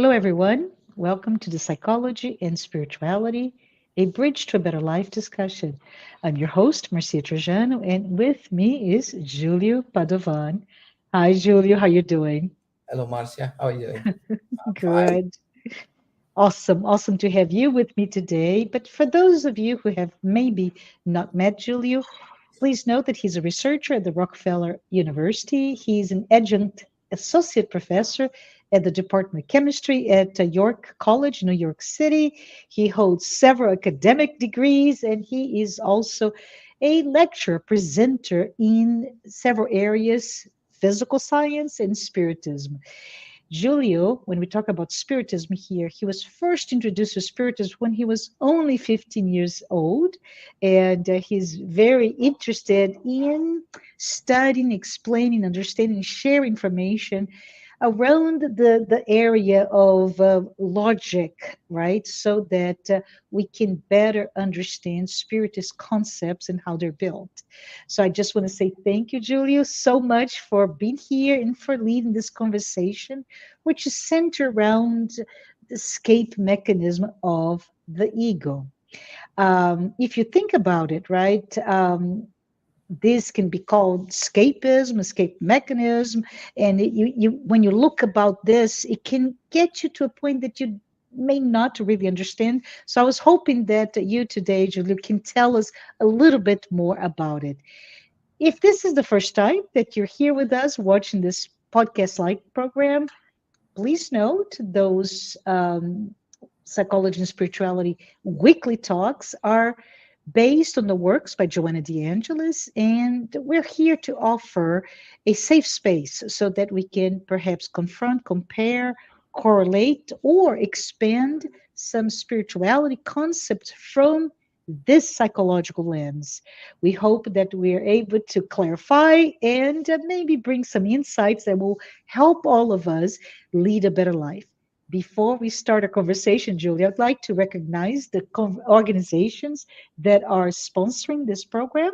Hello, everyone. Welcome to the Psychology and Spirituality, a Bridge to a Better Life discussion. I'm your host, Marcia Trajano, and with me is Júlio Padovan. Hi, Júlio. How you doing? Hello, Marcia. How are you doing? Fine. Good. Awesome. Awesome to have you with me today. But for those of you who have maybe not met Júlio, please note that he's a researcher at the Rockefeller University. He's an adjunct associate professor at the Department of Chemistry at York College, New York City. He holds several academic degrees, and he is also a lecturer, presenter in several areas, physical science and spiritism. Julio, when we talk about spiritism here, he was first introduced to spiritism when he was only 15 years old. And he's very interested in studying, explaining, understanding, sharing information around the area of logic, right? So that we can better understand spiritist concepts and how they're built. So I just want to say thank you, Julio, so much for being here and for leading this conversation, which is centered around the escape mechanism of the ego. If you think about it, right, this can be called escapism, escape mechanism, and when you look about this, it can get you to a point that you may not really understand. So I was hoping that you today, Julia, can tell us a little bit more about it. If this is the first time that you're here with us watching this podcast-like program, please note those psychology and spirituality weekly talks are based on the works by Joanna de Angelis, and we're here to offer a safe space so that we can perhaps confront, compare, correlate, or expand some spirituality concepts from this psychological lens. We hope that we are able to clarify and maybe bring some insights that will help all of us lead a better life. Before we start a conversation, Julia, I'd like to recognize the organizations that are sponsoring this program.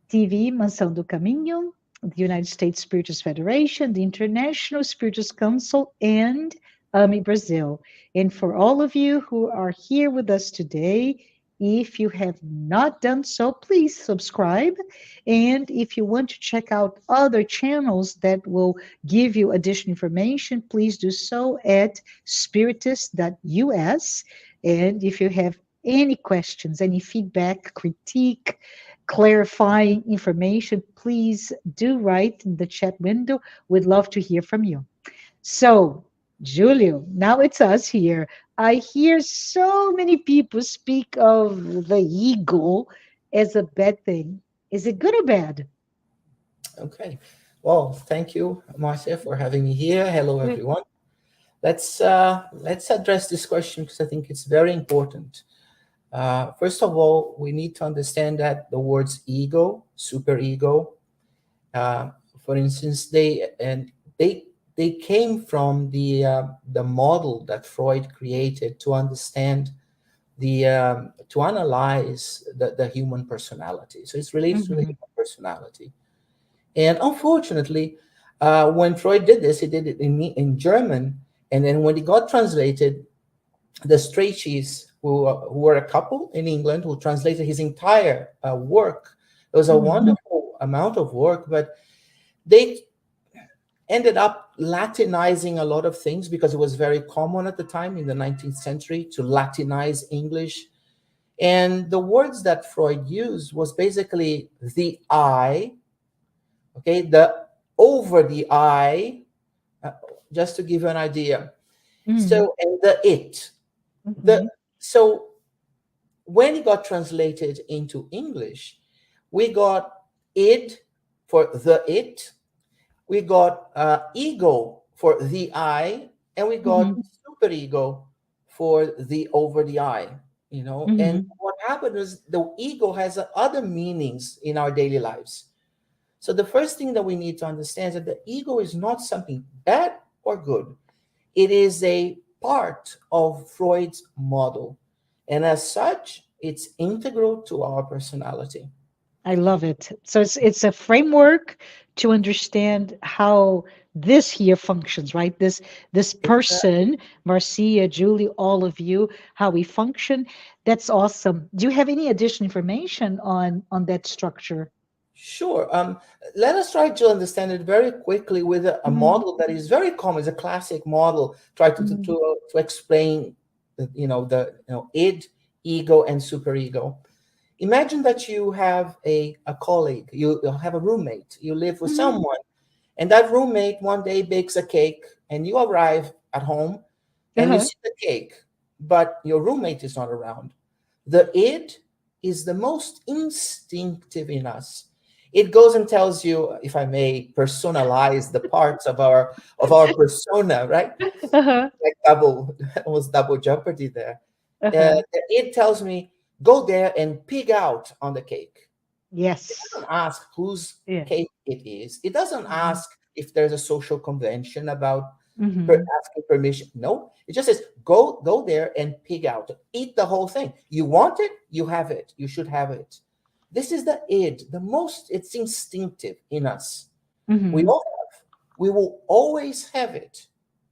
TV Mansão do Caminho, the United States Spiritist Federation, the International Spiritist Council, and AMI Brazil. And for all of you who are here with us today, if you have not done so, please subscribe. And if you want to check out other channels that will give you additional information, please do so at spiritist.us. And if you have any questions, any feedback, critique, clarifying information, please do write in the chat window. We'd love to hear from you. So, Julio, now it's us here. I hear so many people speak of the ego as a bad thing. Is it good or bad? Okay. Well, thank you, Marcia, for having me here. Hello, Mm. everyone. Let's address this question because I think it's very important. First of all, we need to understand that the words ego, superego, uh, for instance, they came from the model that Freud created to understand to analyze the human personality. So it's related to the Mhm. human personality. And unfortunately, when Freud did this, he did it in German. And then when it got translated, the Strachey's, who were a couple in England, who translated his entire work. It was a Mhm. wonderful amount of work, but they ended up Latinizing a lot of things because it was very common at the time in the 19th century to Latinize English. And the words that Freud used was basically the I, okay, the over the I, uh, just to give you an idea. Mhm. So, and the it. The Mhm. so when it got translated into English, we got id for the it, we got ego for the I, and we got Mhm. superego for the over the I. And Mhm. what happened is the ego has other meanings in our daily lives. So the first thing that we need to understand is that the ego is not something bad or good. It is a part of Freud's model. And as such, it's integral to our personality. I love it. So it's a framework to understand how this here functions, right? This Exactly. person, Marcia, Julie, all of you, how we function. That's awesome. Do you have any additional information on that structure? Sure. Let us try to understand it very quickly with a Mhm, model that is very common. It's a classic model. Try mhm, to explain, the id, ego, and superego. Imagine that you have a colleague, you have a roommate, you live with mhm. someone, and that roommate one day bakes a cake, and you arrive at home and you Uh-huh. see the cake, but your roommate is not around. The id is the most instinctive in us. It goes and tells you, if I may personalize the parts of our persona, right? Uh-huh. Like double, almost double jeopardy there. Uh-huh. It tells me, go there and pig out on the cake. It Yes. doesn't ask whose Yeah. cake it is. It doesn't Mhm, ask if there's a social convention about mhm. asking permission. No, it just says go there and pig out. Eat the whole thing. You want it, you have it. You should have it. This is the id, the most. It's instinctive in us. We Mhm, all have. We will always have it.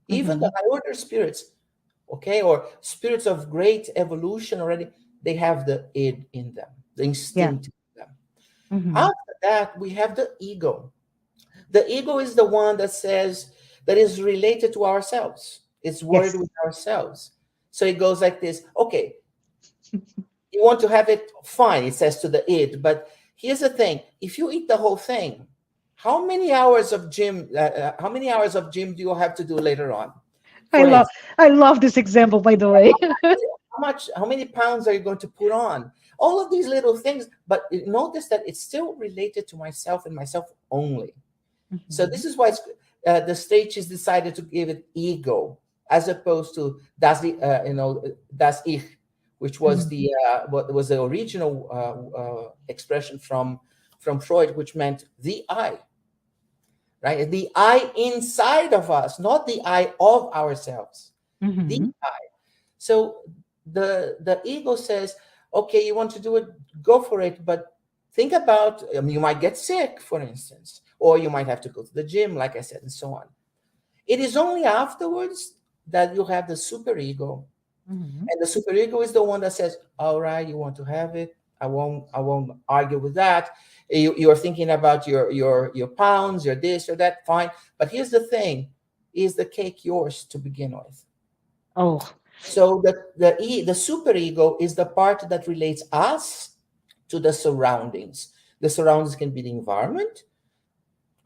Even the mhm. high order spirits, okay, or spirits of great evolution already, they have the id in them, the Yeah. instinct in them. Mhm. After that, we have the ego. The ego is the one that says, that is related to ourselves. It's worried Yes. with ourselves. So it goes like this. Okay, you want to have it, fine, it says to the id. But here's the thing: if you eat the whole thing, how many hours of gym do you have to do later on? I For love instance, I love this example, by the way. how many pounds are you going to put on? All of these little things, but notice that it's still related to myself and myself only. So Mhm, this is why the stage is decided to give it ego, as opposed to das ich, which was mhm. the what was the original expression from Freud, which meant the I, right? The I inside of us, not the I of ourselves. The Mhm. so the ego says, okay, you want to do it, go for it, but think about, you might get sick, for instance, or you might have to go to the gym, like I said, and so on. It is only afterwards that you have the superego, Mhm. and the superego is the one that says, all right, you want to have it. I won't argue with that. You're thinking about your pounds, your this or that, fine. But here's the thing: is the cake yours to begin with? Oh, So the superego is the part that relates us to the surroundings. The surroundings can be the environment,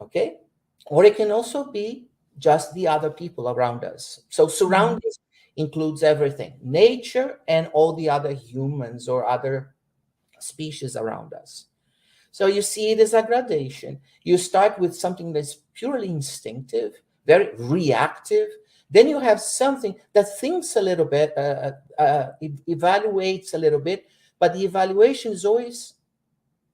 okay, or it can also be just the other people around us. So mhm. surroundings includes everything, nature and all the other humans or other species around us. So you see it as a gradation. You start with something that's purely instinctive, very reactive. Then you have something that thinks a little bit, it evaluates a little bit, but the evaluation is always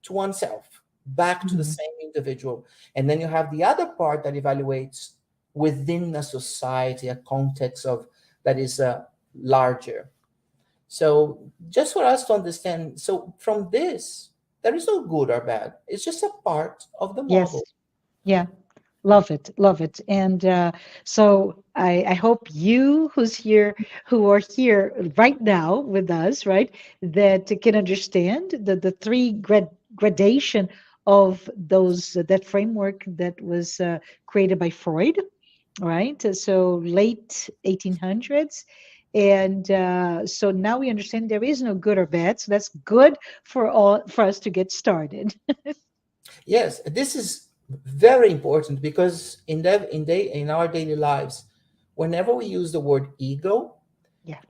to oneself, back to the Mhm. same individual. And then you have the other part that evaluates within a society, a context of that is larger. So just for us to understand, so from this, there is no good or bad. It's just a part of the Yes. model. Yeah. Love it. Love it. And so I hope you who are here right now with us, right, that can understand the three gradation of those that framework that was created by Freud, right? So late 1800s. And so now we understand there is no good or bad. So that's good for us to get started. Yes, this is very important because in our daily lives, whenever we use the word ego, Yeah.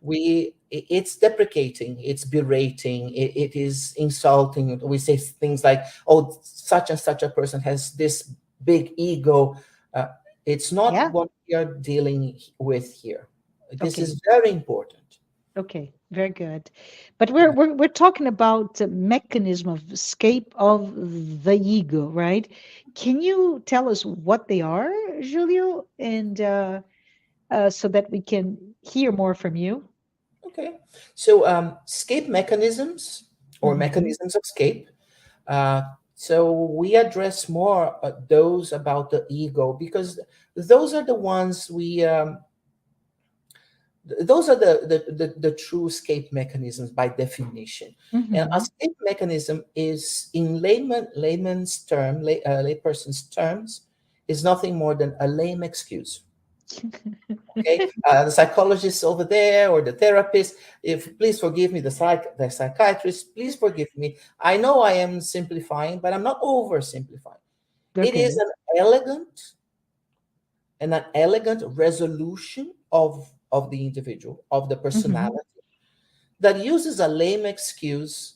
it's deprecating, it's berating, it is insulting. We say things like, oh, such and such a person has this big ego. uh, it's not Yeah. what we are dealing with here. This Okay. is very important. Okay, very good. But we're talking about the mechanism of escape of the ego, right? Can you tell us what they are, Julio, and so that we can hear more from you? Okay, so escape mechanisms or Hmm. mechanisms of escape, uh, So we address more those about the ego, because those are the ones those are the true escape mechanisms by definition. And Mm-hmm. escape mechanism is, in layperson's terms, is nothing more than a lame excuse. Okay, the psychologist over there or the therapist, if please forgive me, the psychiatrist, please forgive me. I know I am simplifying, but I'm not oversimplifying. It is Okay. an elegant resolution of the individual, of the Mm-hmm. personality, that uses a lame excuse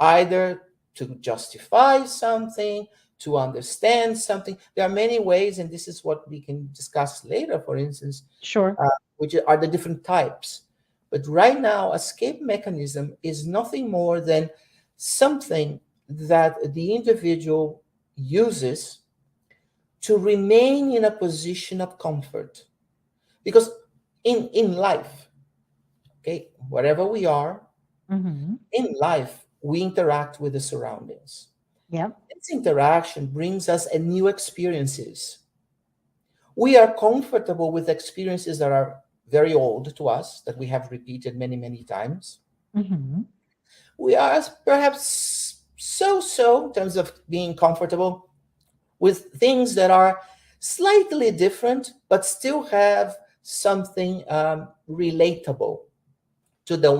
either to justify something, to understand something. There are many ways, and this is what we can discuss later, for instance, Sure. which are the different types. But right now, escape mechanism is nothing more than something that the individual uses to remain in a position of comfort. Because in life, okay, wherever we are, Mm-hmm. in life, we interact with the surroundings. Yeah. This interaction brings us a new experiences. We are comfortable with experiences that are very old to us, that we have repeated many, many times. Mm-hmm. We are perhaps so in terms of being comfortable with things that are slightly different, but still have something relatable to the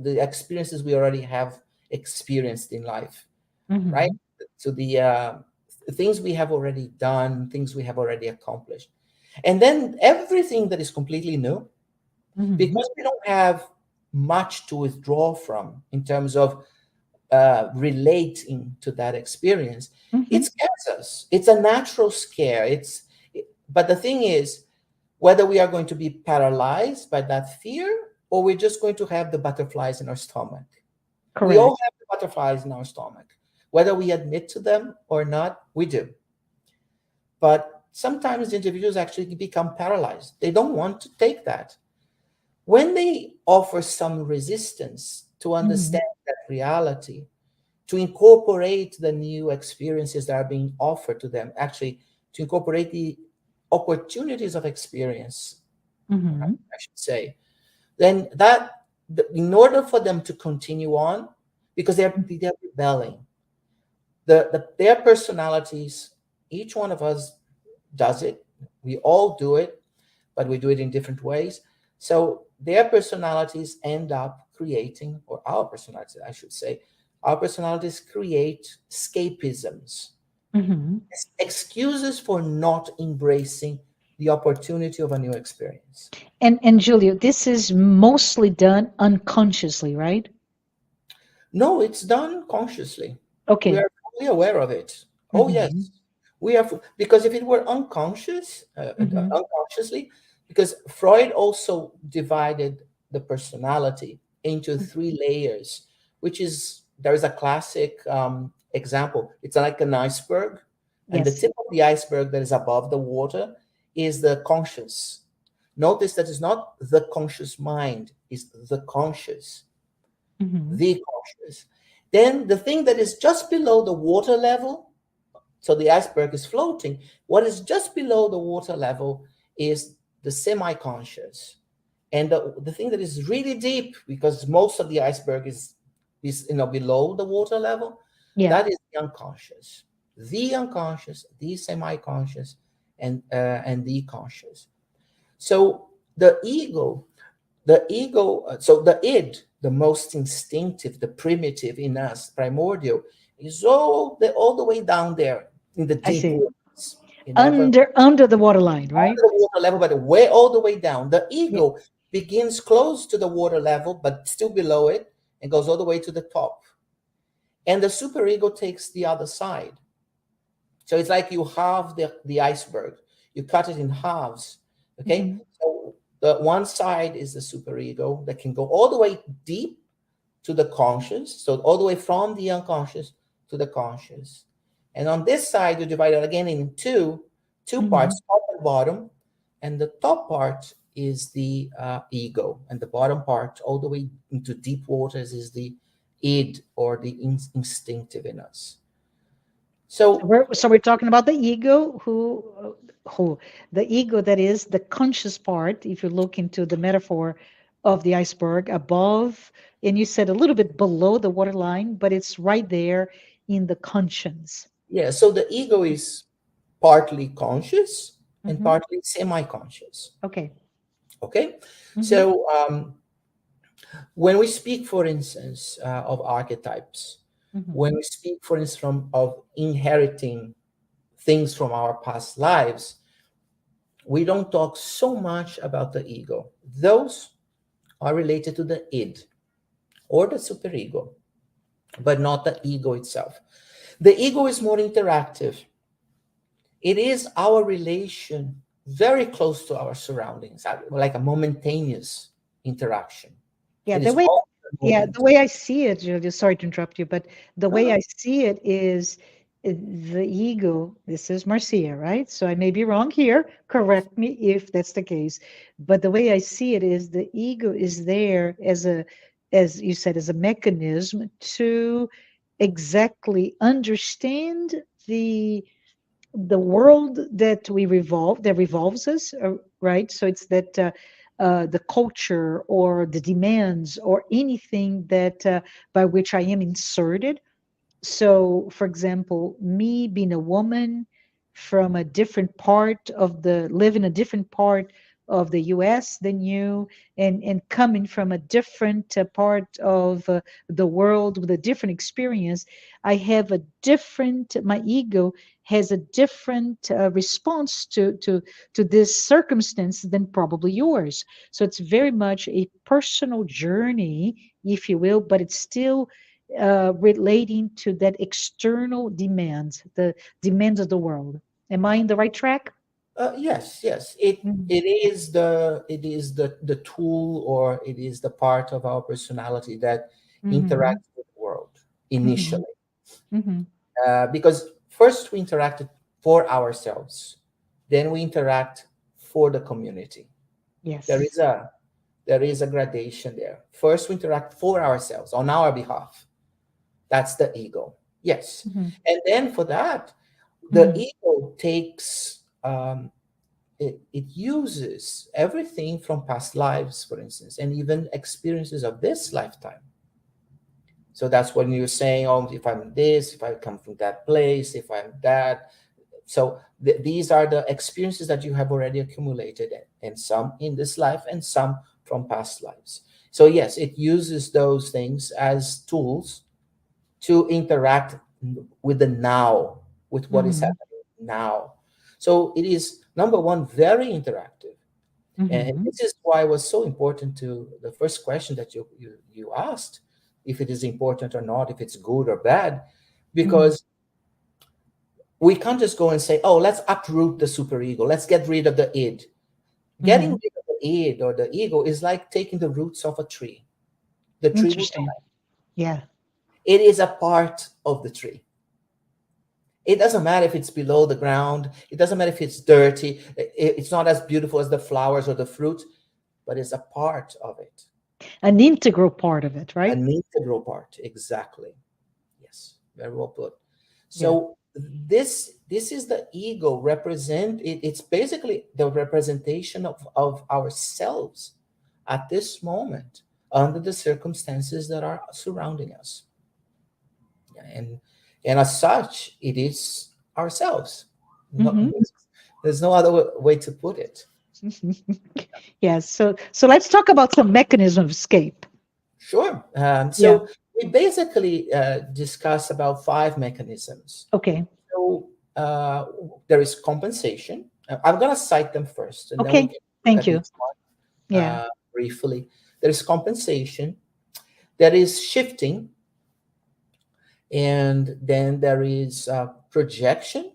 the experiences we already have experienced in life, right? Mm-hmm. To the things we have already done, things we have already accomplished. And then everything that is completely new, Mm-hmm. because we don't have much to withdraw from in terms of relating to that experience, Mm-hmm. it scares us. It's a natural scare. But the thing is, whether we are going to be paralyzed by that fear, or we're just going to have the butterflies in our stomach. We all Correct. have the butterflies in our stomach. Whether we admit to them or not, we do. But sometimes individuals actually become paralyzed. They don't want to take that. When they offer some resistance to Mm-hmm. understand that reality, to incorporate the new experiences that are being offered to them, actually, to incorporate the opportunities of experience, Mm-hmm. I should say, then in order for them to continue on, because they're rebelling, their personalities, each one of us does it. We all do it, but we do it in different ways. So their personalities end up creating, or our personalities, I should say, our personalities create escapisms, Mm-hmm. excuses for not embracing the opportunity of a new experience. And Julio, this is mostly done unconsciously, right? No, it's done consciously. We Okay. are fully aware of it. Oh, Mm-hmm. yes. We are, because if it were Mm-hmm. unconsciously, because Freud also divided the personality into three layers, which is, there is a classic example. It's like an iceberg, and the Yes. tip of the iceberg that is above the water is the conscious. Notice that it's not the conscious mind, it's the conscious, Mm-hmm. the conscious. Then the thing that is just below the water level, so the iceberg is floating. What is just below the water level is the semi-conscious. And the thing that is really deep, because most of the iceberg is below the water level, Yeah. that is the unconscious. The unconscious, the semi-conscious, and the conscious. So so the id, the most instinctive, the primitive in us, primordial, is all the way down there in the I deep see. waters. It never Under the waterline, under right? the water level, but way all the way down. The Yeah. ego begins close to the water level, but still below it, and goes all the way to the top. And the superego takes the other side. So it's like you halve the iceberg. You cut it in halves. Okay. Mm-hmm. So the one side is the superego that can go all the way deep to the conscious. So all the way from the unconscious to the conscious. And on this side, you divide it again in two Mm-hmm. parts, top and bottom. And the top part is the ego, and the bottom part, all the way into deep waters, is the id, or the instinctive in us. So So we're talking about the ego, who the ego, that is the conscious part. If you look into the metaphor of the iceberg above, and you said a little bit below the waterline, but it's right there in the conscience. yeah, so the ego is partly conscious and Hmm. partly semi-conscious. Okay. Okay, Hmm. so when we speak, for instance, of archetypes, Hmm. when we speak, for instance, of inheriting things from our past lives, we don't talk so much about the ego. Those are related to the id or the superego, but not the ego itself. The ego is more interactive. It is our relation very close to our surroundings, like a momentaneous interaction. Yeah, It the is way all the yeah, moment. the way I see it, Julia, sorry to interrupt you, but the No, way no. I see it is the ego. This is Marcia, right? So I may be wrong here. Correct me if that's the case. But the way I see it is the ego is there as as you said, as a mechanism to exactly understand the the world that revolves us, right? So it's that the culture or the demands or anything that by which I am inserted. So, for example, me being a woman from a different part of the live in a different part of the US than you, and coming from a different part of the world with a different experience, I have a different, my ego has a different response to this circumstance than probably yours. So it's very much a personal journey, if you will, but it's still relating to that external demands, the demands of the world. Am I in the right track? Yes, yes. It Mhm. it is the tool, or it is the part of our personality that Mhm. interacts with the world Mhm. initially. Mhm. Because first we interacted for ourselves, then we interact for the community. There is Yes. a there is a gradation there. First we interact for ourselves on our behalf. That's the ego. Yes, Mhm. and then for that, the Mhm. ego takes it uses everything from past lives, for instance, and even experiences of this lifetime. So that's when you're saying, oh, if I'm this, if I come from that place, if I'm that. So these are the experiences that you have already accumulated, and some in this life and some from past lives. So yes, it uses those things as tools to interact with the now, with what is Mhm. happening now. So it is, number one, very interactive. And Mhm. this is why it was so important to the first question that you asked, if it is important or not, if it's good or bad, Mhm. because we can't just go and say, oh, let's uproot the superego, let's get rid of the id. Getting Mhm. rid of the id or the ego is like taking the roots of a tree. The tree will Interesting. die. Yeah. It is a part of the tree. It doesn't matter if it's below the ground. It doesn't matter if it's dirty. It's not as beautiful as the flowers or the fruit, but it's a part of it. An integral part of it, right? An integral part. Exactly. Yes. Very well put. Yeah. So this is the ego represent it, it's basically the representation of ourselves at this moment under the circumstances that are surrounding us. and and as such it is ourselves. No, Mhm. there's no other way to put it. Yes. So let's talk about some mechanism of escape. Sure. Yeah. So we basically discuss about five mechanisms. Okay. So there is compensation. I'm going to cite them first, and then we Okay. can look Thank at you. each one Yeah. briefly. There is compensation. There is shifting, and then there is projection,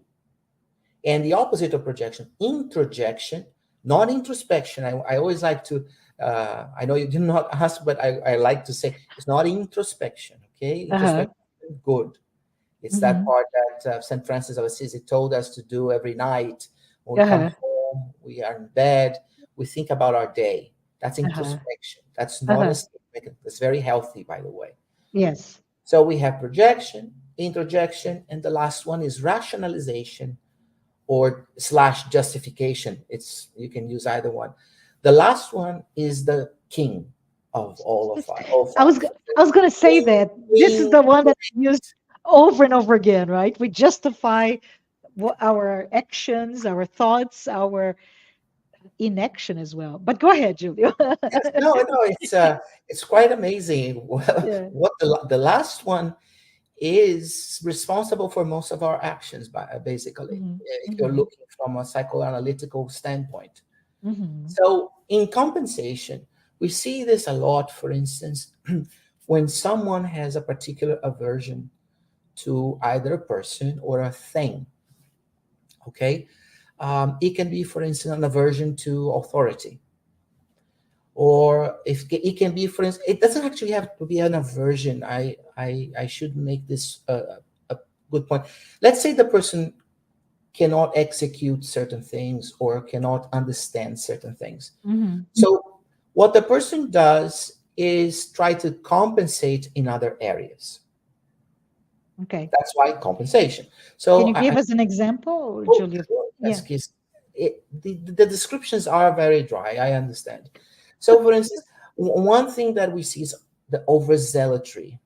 and the opposite of projection, introjection, not introspection. I always like to. I know you did not ask, but I like to say it's not introspection. Okay, Uh-huh. introspection is good. It's that Mhm. part that St. Francis of Assisi told us to do every night. When we come Uh-huh. home, we are in bed, we think about our day. That's Uh-huh. introspection. That's not a Uh-huh. statement. That's very healthy, by the way. Yes. So we have projection, interjection, and the last one is rationalization or slash justification. It's, you can use either one. The last one is the king of all I was five. I was going to say that this is We, the one that we use over and over again, right? We justify our actions, our thoughts, our inaction as well. But go ahead, Julio. yes, no, it's quite amazing. Well, Yeah. what the last one is responsible for most of our actions, basically, Hmm. if you're Hmm. looking from a psychoanalytical standpoint. Hmm. So in compensation, we see this a lot, for instance, when someone has a particular aversion to either a person or a thing, okay? It can be, for instance, an aversion to authority. Or if it can be, for instance, it doesn't actually have to be an aversion. I should make this a good point. Let's say the person cannot execute certain things or cannot understand certain things. Hmm. So what the person does is try to compensate in other areas. Okay. That's why compensation. Can So you give us an example, oh, Julio? sure, Yeah. yes, the descriptions are very dry. I understand. So, for instance, one thing that we see is the overzealotry.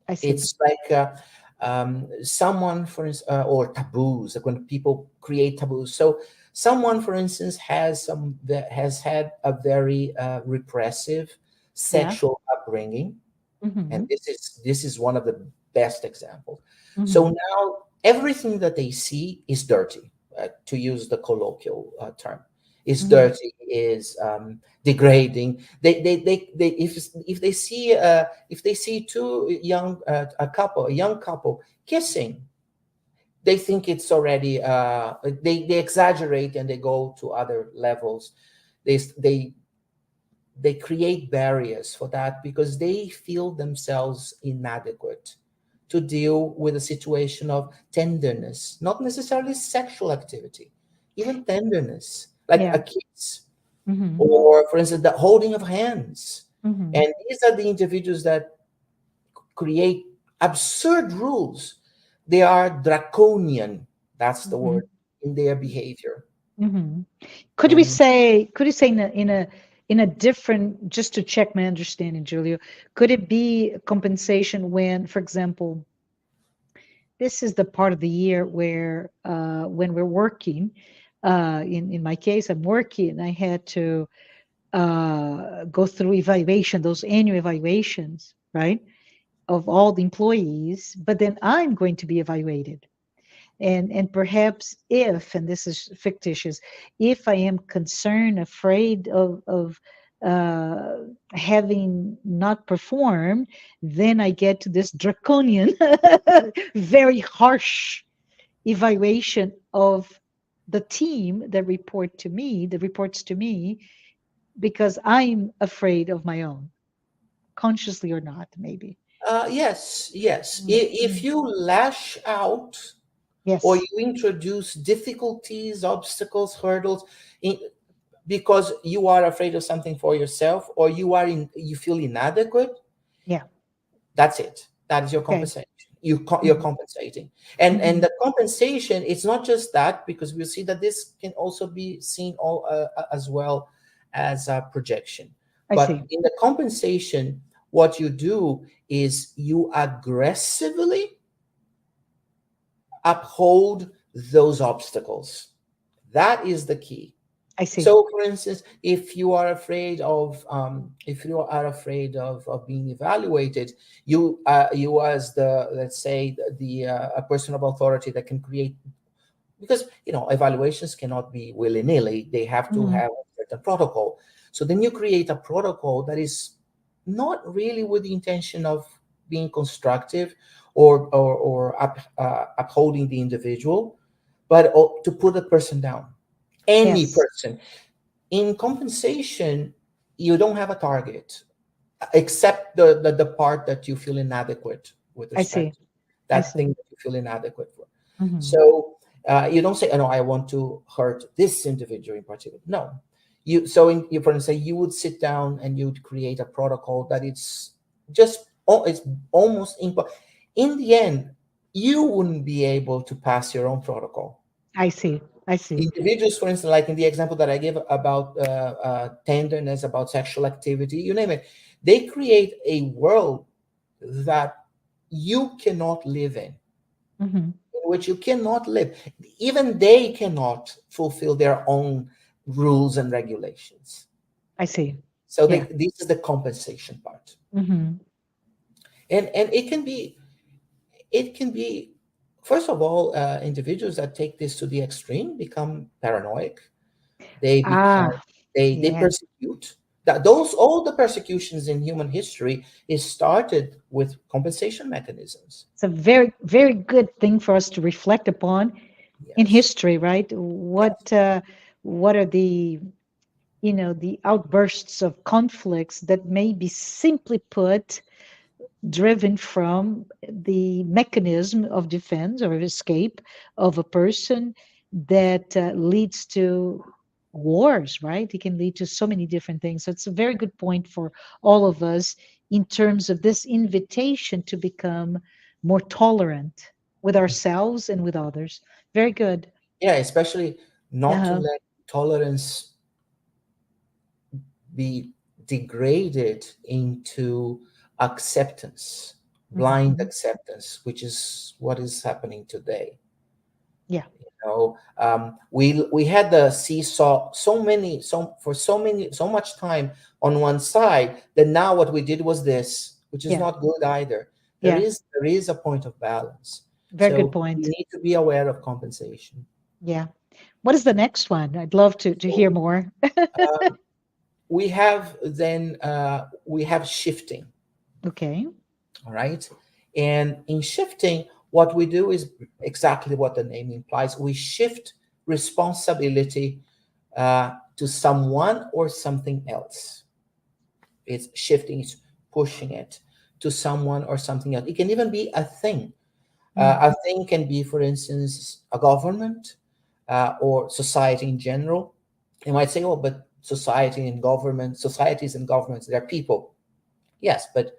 I see. It's like someone, for instance, or taboos. Like when people create taboos. So, someone, for instance, that has had a very repressive Yeah. sexual upbringing, and Hmm. this is one of the best examples. So Hmm. now everything that they see is dirty, to use the colloquial term, is Hmm. dirty, is degrading. They if they see two a young couple kissing, they think it's already they exaggerate and they go to other levels. They they they create barriers for that because they feel themselves inadequate to deal with a situation of tenderness, not necessarily sexual activity, even tenderness, like Yeah. a kiss, Hmm. or, for instance, the holding of hands. Hmm. And these are the individuals that create absurd rules. They are draconian, that's the Hmm. word, in their behavior. Hmm. And Could you say in a different, just to check my understanding, Julio, could it be compensation when, for example, this is the part of the year where when we're working, in my case, I'm working, I had to go through evaluation, those annual evaluations, right, of all the employees, but then I'm going to be evaluated. And perhaps if, and this is fictitious, if I am concerned, afraid of uh, having not performed, then I get to this draconian, very harsh evaluation of the team that reports to me, because I'm afraid of my own, consciously or not, maybe. yes, yes. Mm, If mm. you lash out or Yes. you introduce difficulties, obstacles, hurdles, in, because you are afraid of something for yourself, or you feel inadequate, Yeah. that's it. That is your Okay. compensation. You're Hmm. compensating, and Hmm. the compensation. It's not just that, because we'll see that this can also be seen as well as a projection. I But see. in the compensation, what you do is you aggressively uphold those obstacles. That is the key. I see. So, for instance, if you are afraid of being evaluated, you as the, let's say, a person of authority that can create, because evaluations cannot be willy nilly; they have to Hmm. have a certain protocol. So then you create a protocol that is not really with the intention of being constructive or upholding the individual, but to put a person down, any Yes. person. In compensation, you don't have a target except the part that you feel inadequate with I see. respect to I that see. thing that you feel inadequate for. Hmm. So you don't say, "Oh no, I want to hurt this individual in particular." No, for instance, you would sit down and you'd create a protocol that it's just it's almost in the end. you wouldn't be able to pass your own protocol. I see. I see. Individuals, for instance, like in the example that I gave about tenderness, about sexual activity, you name it, they create a world that you cannot live in which you cannot live. Even they cannot fulfill their own rules and regulations. I see. So Yeah. this is the compensation part. Mm-hmm. And it can be first of all, individuals that take this to the extreme become paranoid. They become Ah, they yeah. persecute. That those all the persecutions in human history is started with compensation mechanisms. It's a very, very good thing for us to reflect upon in Yes. history, right? What are the, the outbursts of conflicts that may be simply put driven from the mechanism of defense or of escape of a person that leads to wars, right? It can lead to so many different things. So it's a very good point for all of us in terms of this invitation to become more tolerant with ourselves and with others. Very good. Yeah, especially not to Uh-huh. let tolerance be degraded into acceptance, blind Mhm. acceptance, which is what is happening today. Yeah. We had the seesaw so much time on one side that now what we did was this, which is Yeah. not good either. there Yeah. is there is a point of balance. Very good So we point. need to be aware of compensation. Yeah. What is the next one? I'd love to hear So more. we have shifting. Okay. All right. And in shifting, what we do is exactly what the name implies. We shift responsibility to someone or something else. It's shifting, it's pushing it to someone or something else. It can even be a thing. Mm. A thing can be, for instance, a government or society in general. You might say, oh, but societies and governments, they're people. Yes, but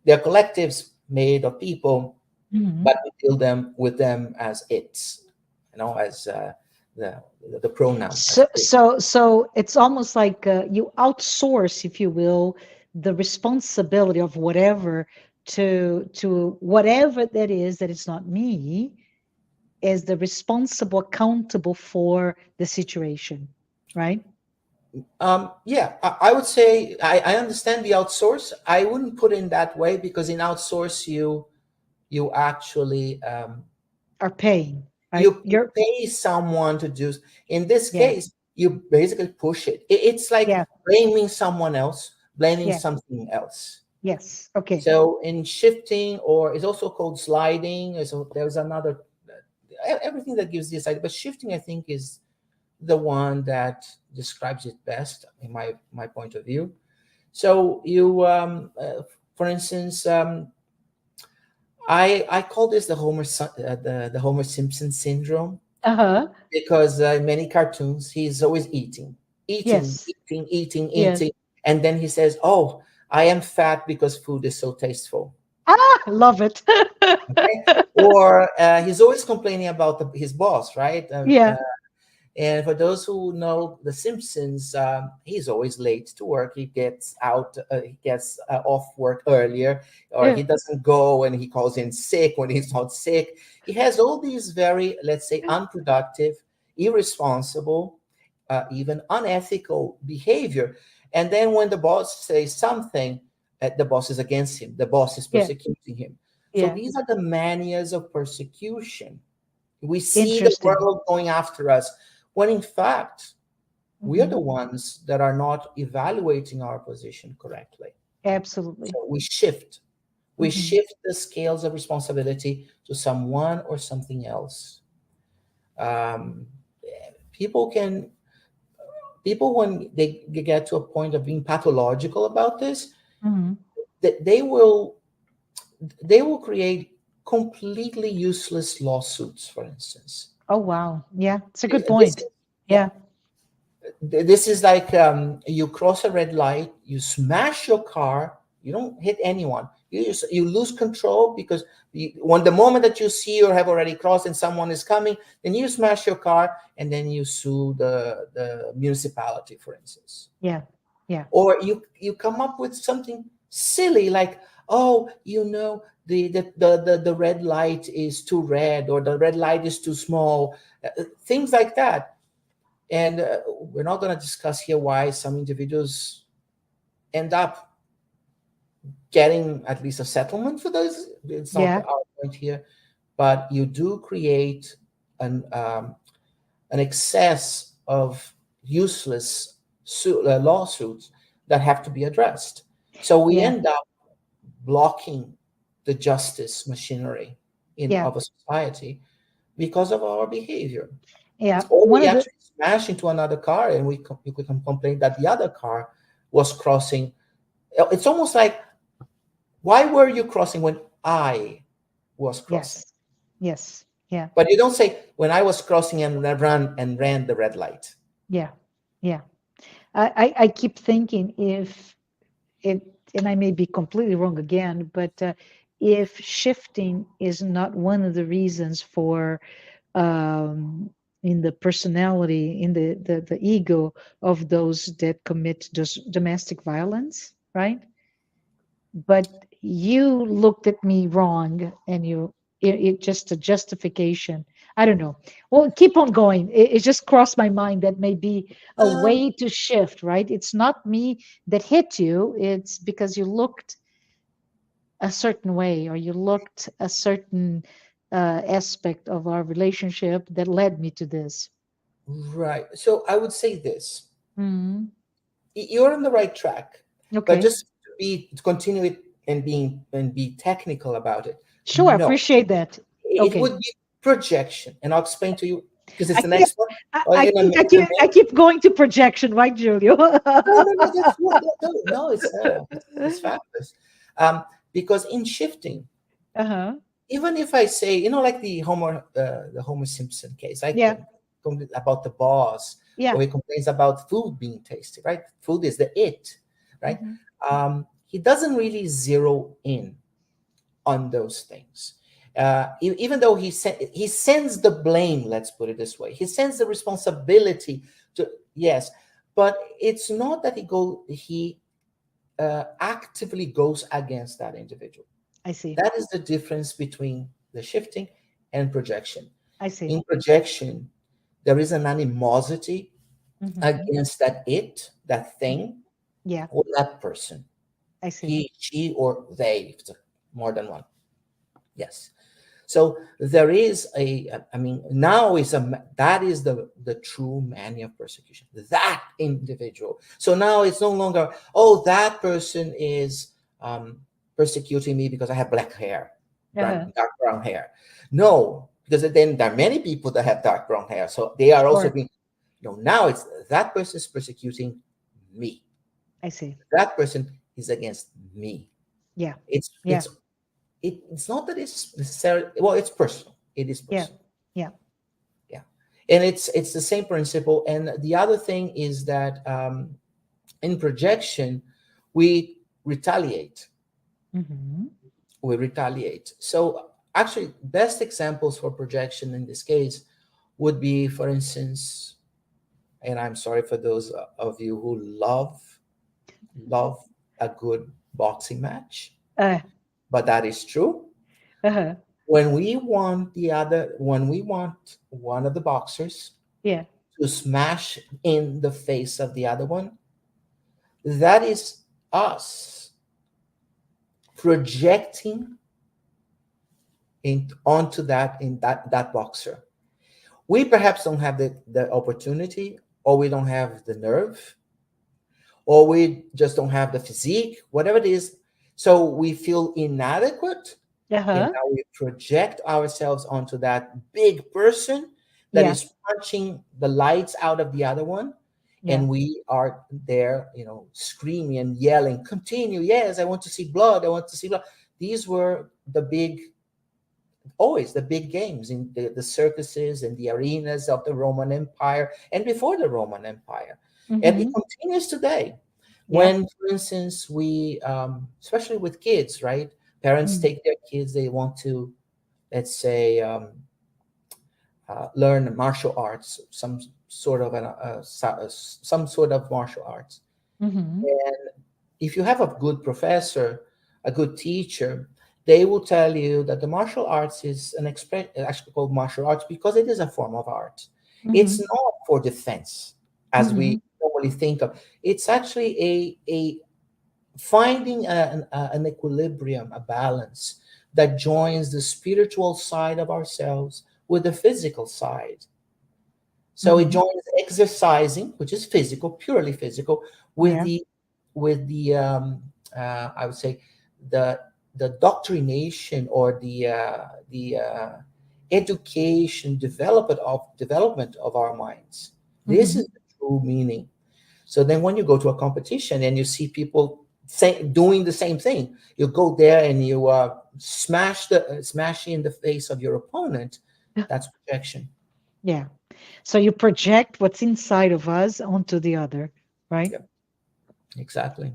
they're collectives made of people, Mhm. but we deal them with them as it's, as the the pronoun as So, it. so it's almost like you outsource, if you will, the responsibility of whatever to whatever that is that it's not me, as the responsible, accountable for the situation, right? Yeah, I would say I understand the outsource. I wouldn't put in that way because in outsource you actually Are paying, right? you pay someone to do. In this Yeah, case, you basically push it. It's like yeah, blaming someone else, blaming yeah, something else. yes. Okay. So in shifting, or it's also called sliding. So there's another everything that gives this idea, but shifting I think is the one that describes it best in my point of view. So for instance, I call this the Homer Simpson syndrome, Uh-huh. because in many cartoons he's always eating, eating, Yes. eating, eating, Yeah. eating, and then he says, "Oh, I am fat because food is so tasteful." Ah, love it. Okay? Or he's always complaining about his boss, right? Yeah. And for those who know The Simpsons, he's always late to work. He gets off work earlier, or Yeah. he doesn't go, and he calls in sick when he's not sick. He has all these very, let's say, unproductive, irresponsible, even unethical behavior. And then when the boss says something, the boss is against him. The boss is Yeah. persecuting him. So Yeah. these are the manias of persecution. We see the Interesting. world going after us, when in fact, we are Hmm. the ones that are not evaluating our position correctly. Absolutely. So we shift. We Hmm. shift the scales of responsibility to someone or something else. Um, people can, people, when they get to a point of being pathological about this, Hmm. that they will create completely useless lawsuits, for instance. Oh, wow. Yeah. It's a good This point. is, yeah, Yeah. this is like you cross a red light, you smash your car, you don't hit anyone, You lose control because when the moment that you see or have already crossed and someone is coming, then you smash your car and then you sue the municipality, for instance. Yeah. Yeah. Or you come up with something silly like, oh, the red light is too red, or the red light is too small, things like that. And we're not going to discuss here why some individuals end up getting at least a settlement for those. It's not Yeah. our point here, but you do create an excess of useless lawsuits that have to be addressed. So we Yeah. end up blocking the justice machinery Yeah. of a society because of our behavior. Yeah. Or One we of the actually smash into another car and we can complain that the other car was crossing. It's almost like, why were you crossing when I was crossing? yes. Yes. Yeah. But you don't say, when I was crossing and ran the red light. Yeah. Yeah. I keep thinking if it, and I may be completely wrong again, but if shifting is not one of the reasons for in the personality, in the ego of those that commit domestic violence, right? But you looked at me wrong, and it just a justification. I don't know. Well, keep on going. It just crossed my mind that may be a Um, way to shift, right? It's not me that hit you, it's because you looked a certain way, or you looked a certain aspect of our relationship that led me to this. right. So I would say this: Mhm. you're on the right track, but Okay. just to continue it and be technical about it. Sure, I No, appreciate that. it Okay. would be projection, and I'll explain to you because it's I the keep, next one. I, Or I think I keep going to projection, right, Julio? no, that's what, no, it's fabulous. Because in shifting, Uh-huh. even if I say, like the Homer Simpson case, like Yeah. about the boss, Yeah. or he complains about food being tasty, right? Food is the it, right? Mhm. He doesn't really zero in on those things. Even though he sends the blame, let's put it this way, he sends the responsibility to, yes, but it's not that he actively goes against that individual. I see. That is the difference between the shifting and projection. I see. In projection, there is an animosity Mhm. against that thing, Yeah, or that person, I see. he, she, or they, if it's more than one. Yes. So there is I mean, now that is the true mania of persecution, that individual. So now it's no longer, oh, that person is persecuting me because I have black hair, Uh-huh. dark brown hair. No, because then there are many people that have dark brown hair. So they are also Sure. being, now it's that person is persecuting me. I see. That person is against me. Yeah. It's Yeah. it's it's not that it's necessarily, well, it's personal. It is Yeah. personal. Yeah. Yeah. And it's the same principle. And the other thing is that in projection, we retaliate. Mhm. So actually, best examples for projection in this case would be, for instance, and I'm sorry for those of you who love a good boxing match, Uh, but that is true. uh-huh. When we want one of the boxers Yeah. to smash in the face of the other one, that is us projecting onto that boxer. We perhaps don't have the opportunity, or we don't have the nerve, or we just don't have the physique, whatever it is. So we feel inadequate, and Uh-huh. now we project ourselves onto that big person that Yeah. is punching the lights out of the other one. Yeah. And we are there, screaming and yelling, continue, yes, I want to see blood, I want to see blood. These were always the big games in the circuses and the arenas of the Roman Empire and before the Roman Empire. And it Mhm. continues today. Yeah. When, for instance, we, especially with kids, right? Parents Mm. take their kids, they want to, let's say, learn martial arts, some sort of martial arts. Mm-hmm. And if you have a good professor, a good teacher, they will tell you that the martial arts is an expression, actually called martial arts because it is a form of art. It's Mm-hmm. not for defense, as Mm-hmm. we normally think of. It's actually a finding an equilibrium, a balance that joins the spiritual side of ourselves with the physical side. So it Mm-hmm. joins exercising, which is physical, purely physical, with Yeah. the I would say the doctrination or the education development of our minds. This Mm-hmm. is the true meaning. So then when you go to a competition and you see people doing the same thing, you go there and you smash in the face of your opponent. That's projection. Yeah. So you project what's inside of us onto the other, right? Yep, exactly.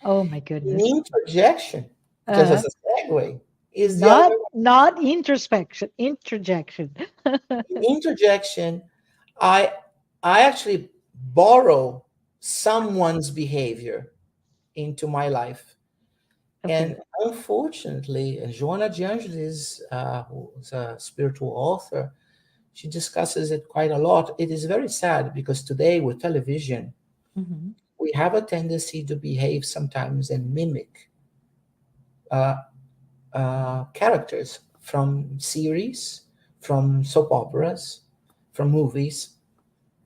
Oh my goodness. Interjection, just Uh, as a segue, is the other not introspection, interjection. interjection. I I actually borrow someone's behavior into my life. Okay. And unfortunately, Joanna de Angelis, who's a spiritual author, she discusses it quite a lot. It is very sad because today with television, Mm-hmm. we have a tendency to behave sometimes and mimic uh, characters from series, from soap operas, from movies,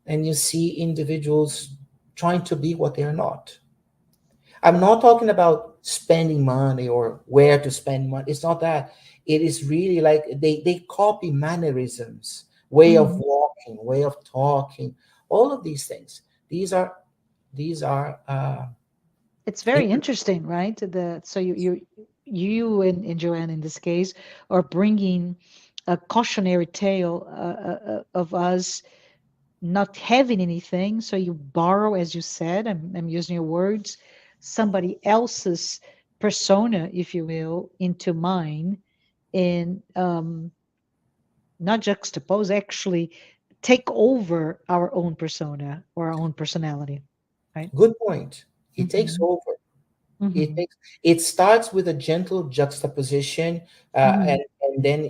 and you see individuals trying to be what they are not. I'm not talking about spending money or where to spend money. It's not that. It is really like they copy mannerisms, way of Mm-hmm. walking, way of talking, all of these things. These are these are It's very interesting, right? The so you and Joanne in this case are bringing a cautionary tale of us not having anything. So you borrow, as you said, I'm using your words, somebody else's persona, if you will, into mine, and not juxtapose, actually take over our own persona or our own personality, right? good point. It takes Mm-hmm. over. It Mm-hmm. takes. It starts with a gentle juxtaposition, Mm-hmm. and then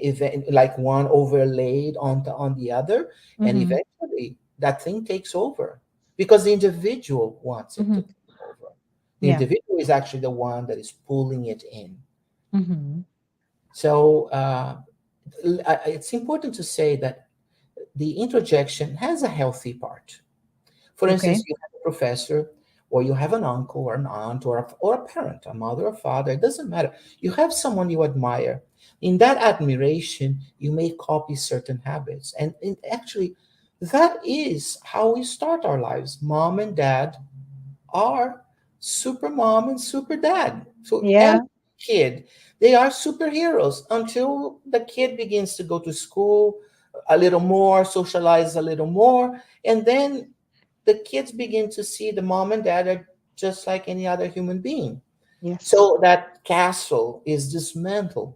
like one overlaid on the other, and Mm-hmm. eventually that thing takes over because the individual wants it to Mm-hmm. take over. The Yeah. individual is actually the one that is pulling it in. Mm-hmm. So it's important to say that the introjection has a healthy part. For Okay. instance, you have a professor, or you have an uncle or an aunt, or a parent, a mother or father, it doesn't matter. You have someone you admire. In that admiration, you may copy certain habits. And actually, that is how we start our lives. Mom and dad are super mom and super dad. So every Yeah. kid, they are superheroes until the kid begins to go to school a little more, socialize a little more, and then the kids begin to see the mom and dad are just like any other human being. Yes. So that castle is dismantled.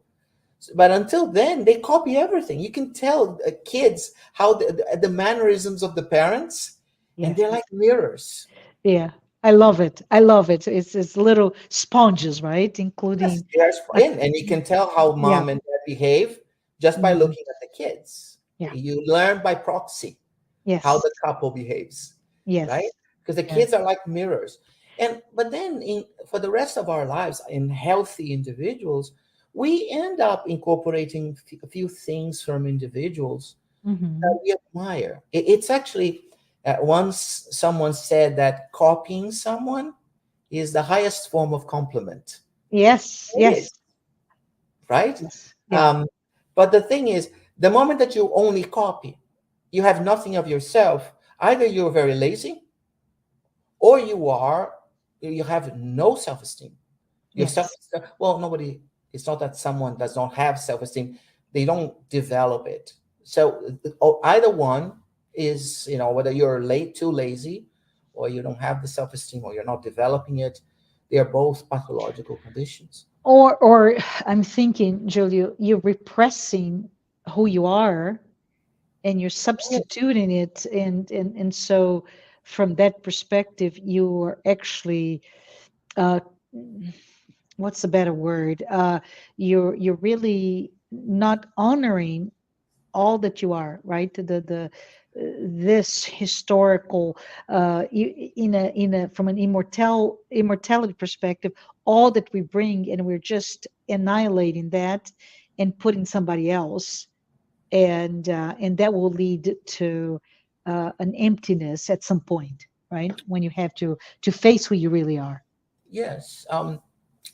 But until then, they copy everything. You can tell kids how the mannerisms of the parents, and Yes. they're like mirrors. Yeah. I love it. I love it. It's little sponges, right? Yes, Including there's a, and you can tell how yeah. mom and dad behave just by Mhm. looking at the kids. Yeah. You learn by proxy how Yes. the couple behaves, right? Yes. Because the Yeah. kids are like mirrors. And but then for the rest of our lives, in healthy individuals, we end up incorporating a few things from individuals that Hmm. we admire. It's actually once someone said that copying someone is the highest form of compliment. Yes. It is, Yes. right? Yes. Yeah. Um, but the thing is, the moment that you only copy, you have nothing of yourself. Either you're very lazy, or you have no self-esteem. Your self, Yes. well, nobody. It's not that someone does not have self-esteem; they don't develop it. So either one is, whether you're too lazy, or you don't have the self-esteem, or you're not developing it. They are both pathological conditions. Or I'm thinking, Julio, you're repressing who you are and you're substituting it, and so from that perspective, you are actually uh, what's the better word? You're really not honoring all that you are, right? This historical, in a from an immortality perspective, all that we bring, and we're just annihilating that and putting somebody else, and that will lead to an emptiness at some point, right? When you have to face who you really are. Yes.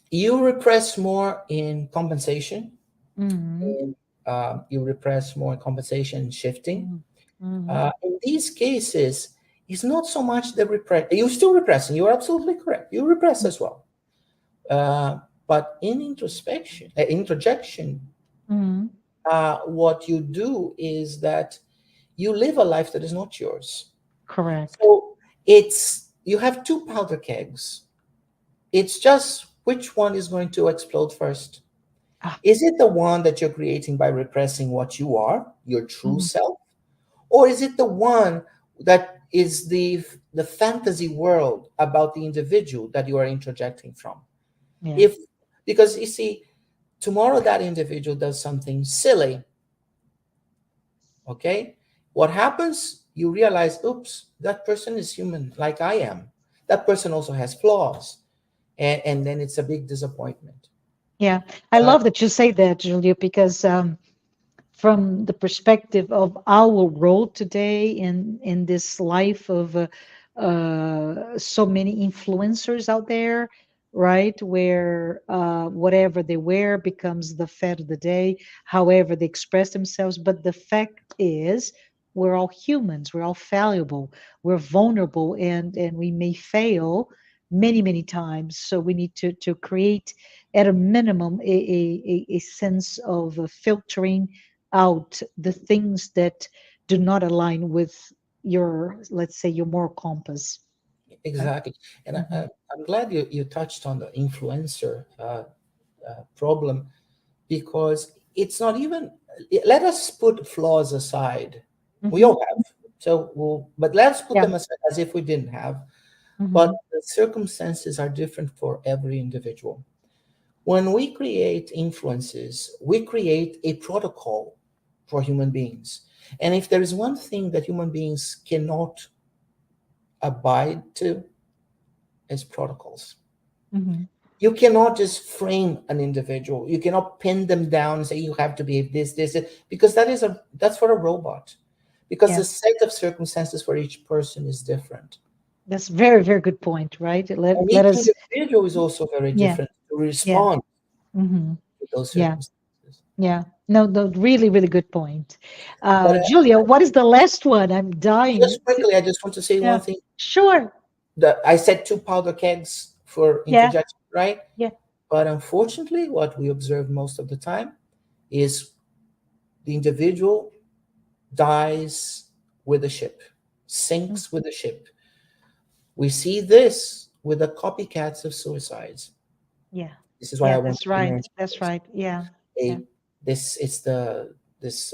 You repress more in compensation. Mm-hmm. And, you repress more in compensation and shifting. Mm-hmm. In these cases, it's not so much the repress. You're still repressing. You are absolutely correct. You repress as well. But in introspection, introjection, Mm-hmm. what you do is that you live a life that is not yours. Correct. So it's you have two powder kegs. It's just which one is going to explode first. Ah, Is it the one that you're creating by repressing what you are, your true mhm. self? Or is it the one that is the fantasy world about the individual that you are introjecting from? Yeah. If Because you see, tomorrow that individual does something silly, okay? What happens? You realize, oops, that person is human like I am. That person also has flaws. And then it's a big disappointment. Yeah. I But love that you say that, Julia, because from the perspective of our role today in this life of so many influencers out there, right? Where whatever they wear becomes the fad of the day, however they express themselves. But the fact is, we're all humans. We're all fallible. We're vulnerable, and we may fail many times. So we need to create at a minimum a sense of filtering out the things that do not align with your, let's say, your moral compass. Right? exactly. And Hmm. I'm glad you touched on the influencer problem, because it's not even, let us put flaws aside. We Hmm. all have. But let's put Yeah. them aside as if we didn't have. But Hmm. the circumstances are different for every individual. When we create influences, we create a protocol for human beings. And if there is one thing that human beings cannot abide to, is protocols. Hmm. You cannot just frame an individual. You cannot pin them down and say you have to behave this, because that's for a robot. Because Yeah. the set of circumstances for each person is different. That's very good point, right? And Let each us. individual is also very Yeah. different to Yeah. respond Hmm. to those Yeah. circumstances. Yeah. No, no, really good point. But Julia, what is the last one? I'm dying just quickly, I just want to say yeah. one thing. Sure. I said two powder kegs for Yeah. interjection, right? Yeah. But unfortunately, what we observe most of the time is the individual dies with the ship, Mm. sinks with the ship. We see this with the copycats of suicides. Yeah. This is why Yeah. I wanted That's to right. mention That's this. right. Yeah. Yeah. A this it's the this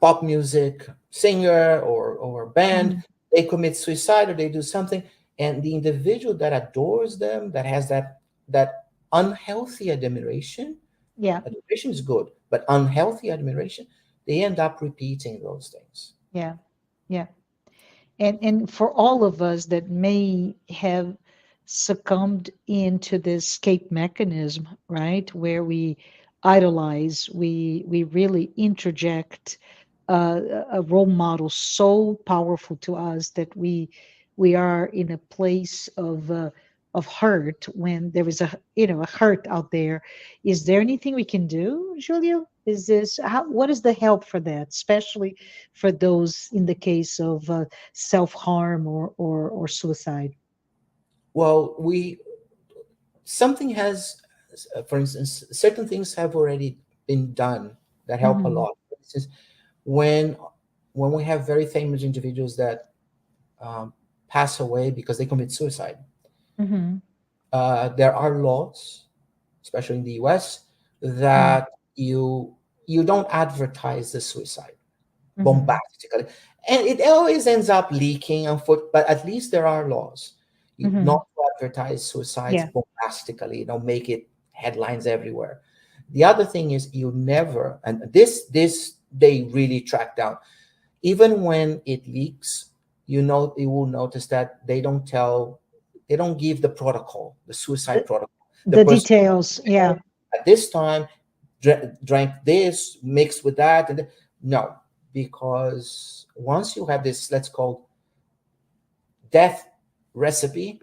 pop music singer or band. Hmm. They commit suicide or they do something, and the individual that adores them, that has that unhealthy admiration. Yeah. Admiration is good, but unhealthy admiration, they end up repeating those things. Yeah. Yeah. And for all of us that may have succumbed into this escape mechanism, right, where we idolize, we really interject a role model so powerful to us that we are in a place of hurt when there is a hurt out there. Is there anything we can do, Julio? Is this what is the help for that, especially for those in the case of self-harm or suicide? Well, we something has, for instance, certain things have already been done that help a Hmm. lot. For instance, when when we have very famous individuals that um, pass away because they commit suicide, Mhm. There are laws, especially in the US, Mm. that you don't advertise the suicide Mhm. bombastically, and it always ends up leaking on foot. But at least there are laws, Mhm. not to advertise suicides Yeah. bombastically. Make it headlines everywhere. The other thing is you never, and this they really track down. Even when it leaks, you will notice that they don't give the protocol, the suicide The, protocol. The the person details. Yeah. at this time drank this mixed with that, and no, because once you have this, let's call death recipe,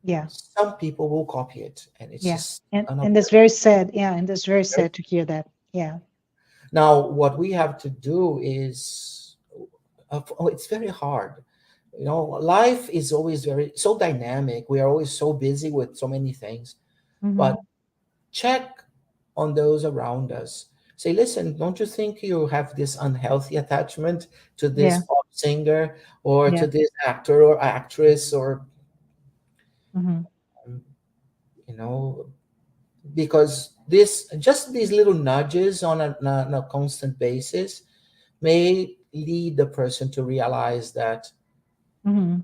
Yeah. some people will copy it, and it's Yeah. just And that's very sad. Yeah. And that's very very. sad to hear that. Yeah. Now what we have to do is, it's very hard. Life is always very so dynamic. We are always so busy with so many things, but Mhm. check on those around us. Say, listen, don't you think you have this unhealthy attachment to this Yeah. pop singer or Yeah. to this actor or actress, or Mhm. um, you know because this just these little nudges on a constant basis may lead the person to realize that Mhm.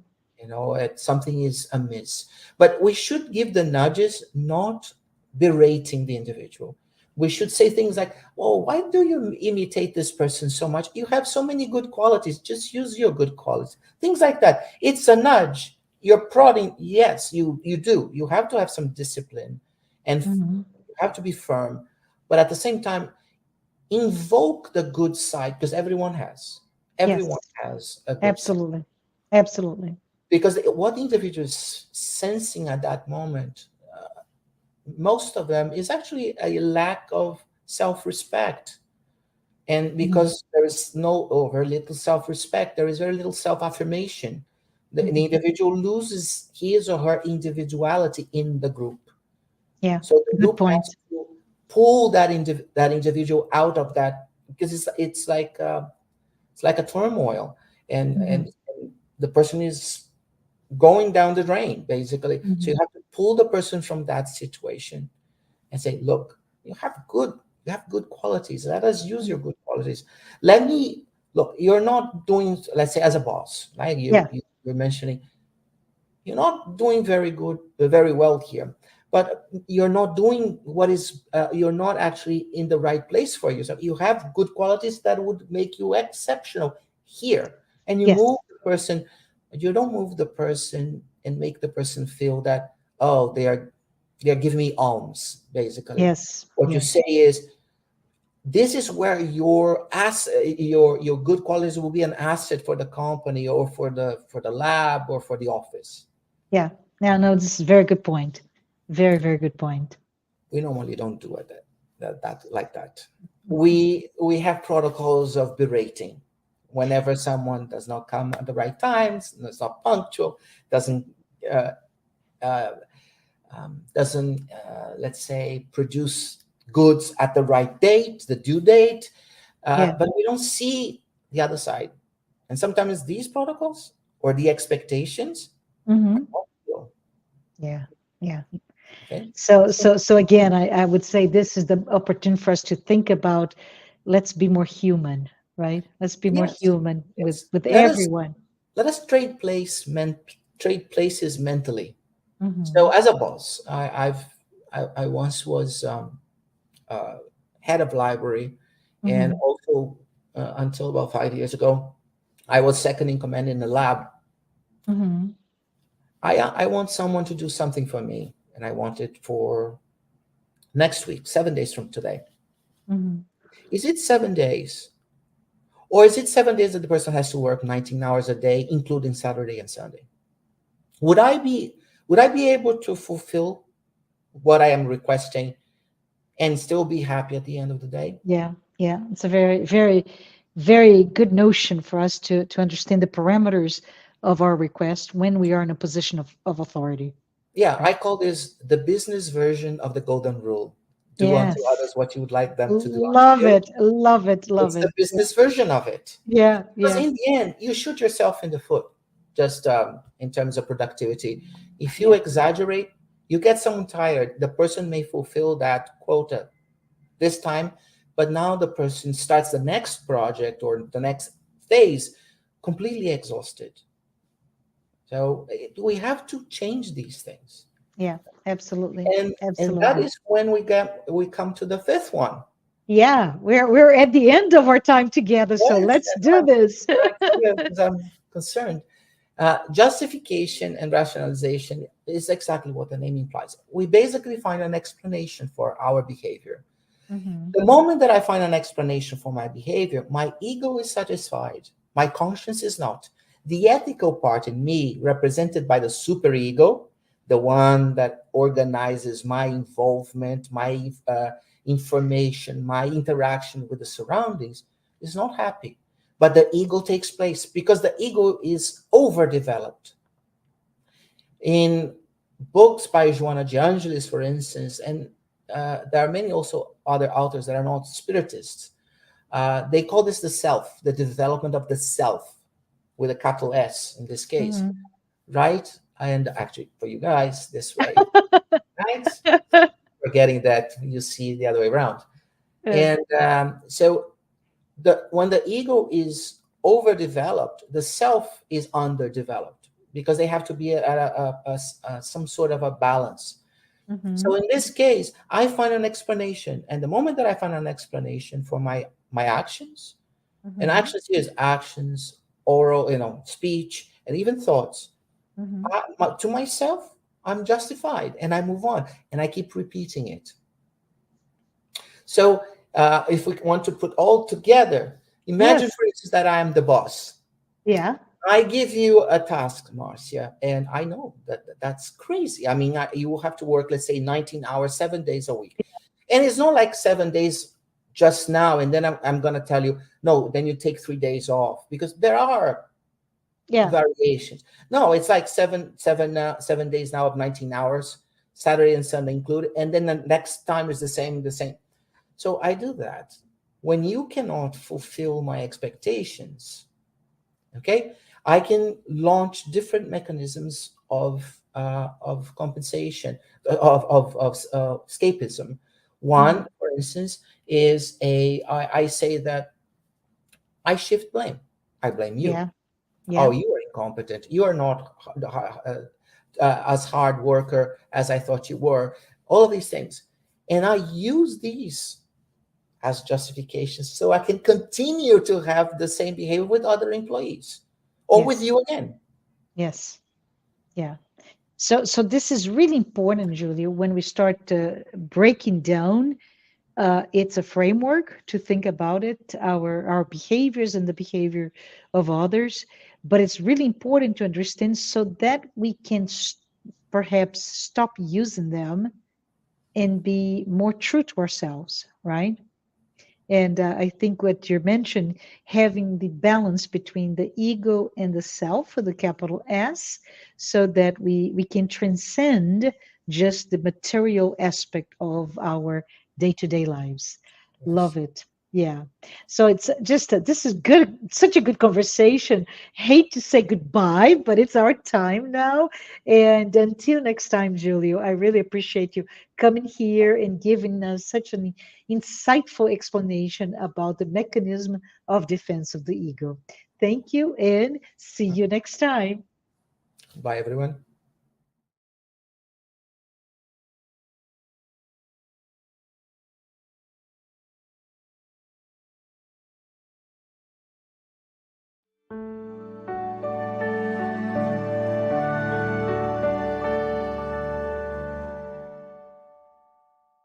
something is amiss. But we should give the nudges, not berating the individual. We should say things like, oh, why do you imitate this person so much? You have so many good qualities, just use your good qualities. Things like that. It's a nudge. You're prodding. Yes, you do. You have to have some discipline, and Mhm. you have to be firm, but at the same time invoke the good side, because everyone Yes. has a good side. Absolutely. Absolutely. Because what the individual is sensing at that moment, most of them, is actually a lack of self-respect. And Mhm. because there is no or very little self-respect, there is very little self-affirmation. The Mhm. individual loses his or her individuality in the group. Yeah. So the Good group has point. to pull that individual out of that, because it's like a turmoil, and Mhm. the person is going down the drain, basically. So you Mhm. have to pull the person from that situation and say, look, you have good qualities. Let us use your Mhm. good qualities. Let me look, you're not doing, let's say, as a boss, right? Yeah. You're mentioning you're not doing very well here, but you're not doing you're not actually in the right place for yourself. You have good qualities that would make you exceptional here, and you Yes. move the person. You don't move the person and make the person feel that, oh, they are giving me alms, basically. Yes. What you Yes. say is, this is where your good qualities will be an asset for the company, or for the lab, or for the office. Yeah. Now, no, this is a very good point. Very, very good point. We normally don't do it that like that. Mhm. We have protocols of berating whenever someone does not come at the right times, is not punctual, doesn't uh, uh, doesn't let's say produce goods at the right date, the due date, Yeah. but we don't see the other side. And sometimes these protocols or the expectations are Hmm. not real. Yeah. Yeah. Okay. So again, I would say this is the opportunity for us to think about, let's be more human, right? Let's be more Yes, human with yes. everyone. Let us trade places mentally. So Hmm. as a boss, I once was uh, head of library, and Hmm. also until about 5 years ago, I was second in command in the lab. Hmm. I want someone to do something for me, and I want it for next week, 7 days from today. Hmm. Is it 7 days, or is it 7 days that the person has to work 19 hours a day, including Saturday and Sunday? Would I be would I be able to fulfill what I am requesting and still be happy at the end of the day? Yeah. Yeah. It's a very, very, very good notion for us to understand the parameters of our request when we are in a position of authority. Yeah, Right? I call this the business version of the golden rule. Do unto Yes. others what you would like them to do unto Love you. it. Love it. Love It's the it. Yeah. business version of it. Yeah. Because Yeah. in the end, you shoot yourself in the foot, just in terms of productivity. If you Yeah. exaggerate, you get someone tired. The person may fulfill that quota this time, but now the person starts the next project or the next phase completely exhausted. So we have to change these things. Yeah. Absolutely. And that Absolutely. is when we come to the fifth one. Yeah. We're at the end of our time together, so Yes, let's do this. because I'm concerned. Justification and rationalization is exactly what the name implies. We basically find an explanation for our behavior. Hmm. The moment that I find an explanation for my behavior, my ego is satisfied. My conscience is not. The ethical part in me, represented by the superego, the one that organizes my involvement, my information, my interaction with the surroundings, is not happy. But the ego takes place because the ego is overdeveloped. In books by Joanna de Angelis, for instance, and there are many also other authors that are not spiritists. They call this the self, the development of the self, with a capital S in this case, Hmm. right? And actually, for you guys, this way, right? Forgetting that you see the other way around. Yeah. And so when the ego is overdeveloped, the self is underdeveloped because they have to be at some sort of a balance. So Hmm. in this case, I find an explanation, and the moment that I find an explanation for my actions, and Hmm. actions here is actions, oral, speech, and even thoughts, Hmm. to myself, I'm justified, and I move on, and I keep repeating it. So if we want to put all together, imagine, Yes. for instance, that I am the boss. Yeah. I give you a task, Marcia, and I know that's crazy. I mean, you will have to work, let's say, 19 hours, 7 days a week. And it's not like 7 days just now, and then I'm going to tell you, no, then you take 3 days off, because there are Yeah. variations. No, it's like 7 days now of 19 hours, Saturday and Sunday included. And then the next time is the same. So I do that. When you cannot fulfill my expectations, okay, I can launch different mechanisms of compensation, of escapism. Hmm. One, for instance, is I say that I shift blame. I blame you. Yeah. Oh, Yeah. you are incompetent. You are not as hard worker as I thought you were. All of these things, and I use these as justifications so I can continue to have the same behavior with other employees or with Yes. you again. Yes. Yeah. So this is really important, Julia, when we start breaking down. It's a framework to think about it, our behaviors and the behavior of others. But it's really important to understand so that we can perhaps stop using them and be more true to ourselves, right? And I think what you mentioned, having the balance between the ego and the self with the capital S, so that we can transcend just the material aspect of our day-to-day lives. Yes. Love it. Yeah. So it's just this is good, such a good conversation. Hate to say goodbye, but it's our time now. And until next time, Julio, I really appreciate you coming here and giving us such an insightful explanation about the mechanism of defense of the ego. Thank you and see you next time. Bye, everyone.